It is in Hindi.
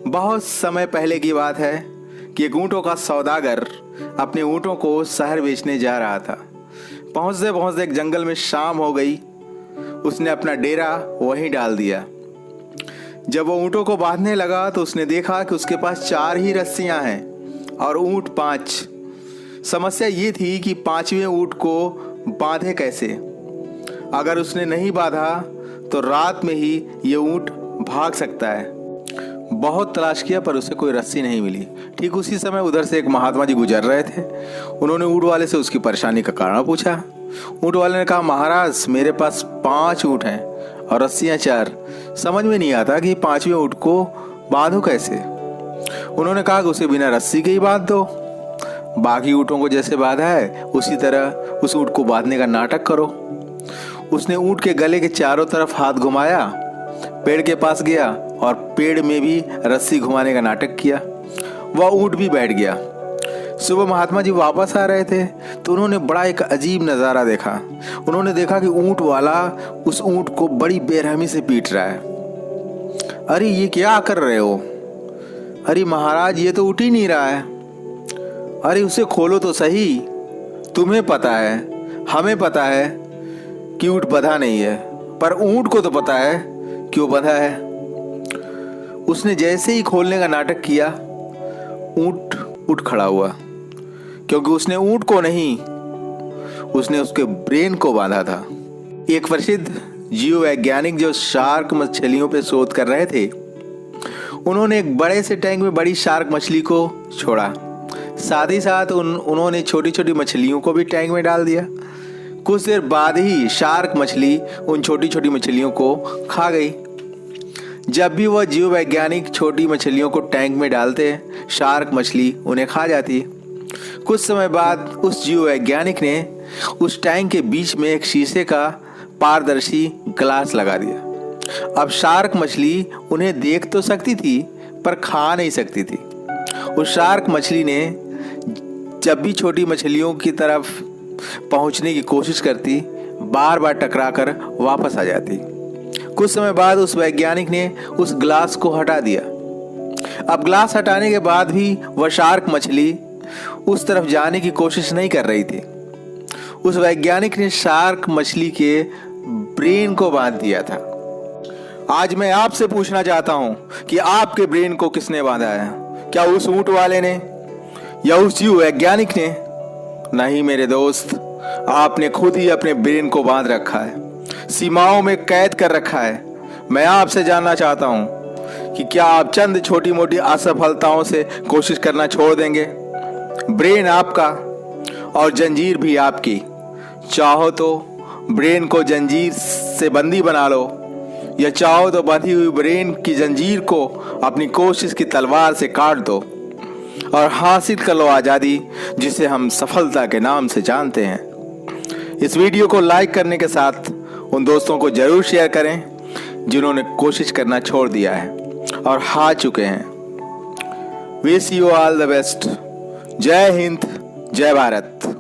बहुत समय पहले की बात है कि एक ऊँटों का सौदागर अपने ऊँटों को शहर बेचने जा रहा था। पहुँचते पहुँचते एक जंगल में शाम हो गई। उसने अपना डेरा वहीं डाल दिया। जब वो ऊँटों को बांधने लगा तो उसने देखा कि उसके पास 4 ही रस्सियाँ हैं और ऊँट 5। समस्या ये थी कि 5वें ऊँट को बांधे कैसे। अगर उसने नहीं बांधा तो रात में ही ये ऊँट भाग सकता है। बहुत तलाश किया पर उसे कोई रस्सी नहीं मिली। ठीक उसी समय उधर से एक महात्मा जी गुजर रहे थे। उन्होंने ऊँट वाले से उसकी परेशानी का कारण पूछा। ऊँट वाले ने कहा, महाराज मेरे पास 5 ऊँट हैं और रस्सियाँ 4। समझ में नहीं आता कि 5वें ऊँट को बांधो कैसे। उन्होंने कहा कि उसे बिना रस्सी के ही बांध दो। बाकी ऊँटों को जैसे बांधा है उसी तरह उस ऊँट को बांधने का नाटक करो। उसने ऊँट के गले के चारों तरफ हाथ घुमाया, पेड़ के पास गया और पेड़ में भी रस्सी घुमाने का नाटक किया। वह ऊँट भी बैठ गया। सुबह महात्मा जी वापस आ रहे थे तो उन्होंने बड़ा एक अजीब नज़ारा देखा। उन्होंने देखा कि ऊँट वाला उस ऊँट को बड़ी बेरहमी से पीट रहा है। अरे ये क्या कर रहे हो? अरे महाराज ये तो उठ ही नहीं रहा है। अरे उसे खोलो तो सही। तुम्हें पता है, हमें पता है कि ऊँट बंधा नहीं है, पर ऊँट को तो पता है कि वो बंधा है। उसने जैसे ही खोलने का नाटक किया, ऊँट उठ खड़ा हुआ, क्योंकि उसने ऊँट को नहीं, उसने उसके ब्रेन को बांधा था। एक प्रसिद्ध जीव वैज्ञानिक जो शार्क मछलियों पे शोध कर रहे थे, उन्होंने एक बड़े से टैंक में बड़ी शार्क मछली को छोड़ा। साथ ही साथ उन्होंने छोटी छोटी मछलियों को भी टैंक में डाल दिया। कुछ देर बाद ही शार्क मछली उन छोटी छोटी मछलियों को खा गई। जब भी वह जीव वैज्ञानिक छोटी मछलियों को टैंक में डालते, शार्क मछली उन्हें खा जाती। कुछ समय बाद उस जीव वैज्ञानिक ने उस टैंक के बीच में एक शीशे का पारदर्शी ग्लास लगा दिया। अब शार्क मछली उन्हें देख तो सकती थी पर खा नहीं सकती थी। उस शार्क मछली ने जब भी छोटी मछलियों की तरफ पहुंचने की कोशिश करती, बार बार टकराकर वापस आ जाती। कुछ समय बाद उस वैज्ञानिक ने उस ग्लास को हटा दिया। अब ग्लास हटाने के बाद भी वह शार्क मछली उस तरफ जाने की कोशिश नहीं कर रही थी। उस वैज्ञानिक ने शार्क मछली के ब्रेन को बांध दिया था। आज मैं आपसे पूछना चाहता हूं कि आपके ब्रेन को किसने बांधा है? क्या उस ऊँट वाले ने या उस जीव वैज्ञानिक ने? नहीं मेरे दोस्त, आपने खुद ही अपने ब्रेन को बांध रखा है, सीमाओं में कैद कर रखा है। मैं आपसे जानना चाहता हूं कि क्या आप चंद छोटी मोटी असफलताओं से कोशिश करना छोड़ देंगे? ब्रेन आपका और जंजीर भी आपकी। चाहो तो ब्रेन को जंजीर से बंदी बना लो, या चाहो तो बंधी हुई ब्रेन की जंजीर को अपनी कोशिश की तलवार से काट दो और हासिल कर लो आज़ादी, जिसे हम सफलता के नाम से जानते हैं। इस वीडियो को लाइक करने के साथ उन दोस्तों को जरूर शेयर करें जिन्होंने कोशिश करना छोड़ दिया है और हार चुके हैं। Wish you all the best. जय हिंद, जय भारत।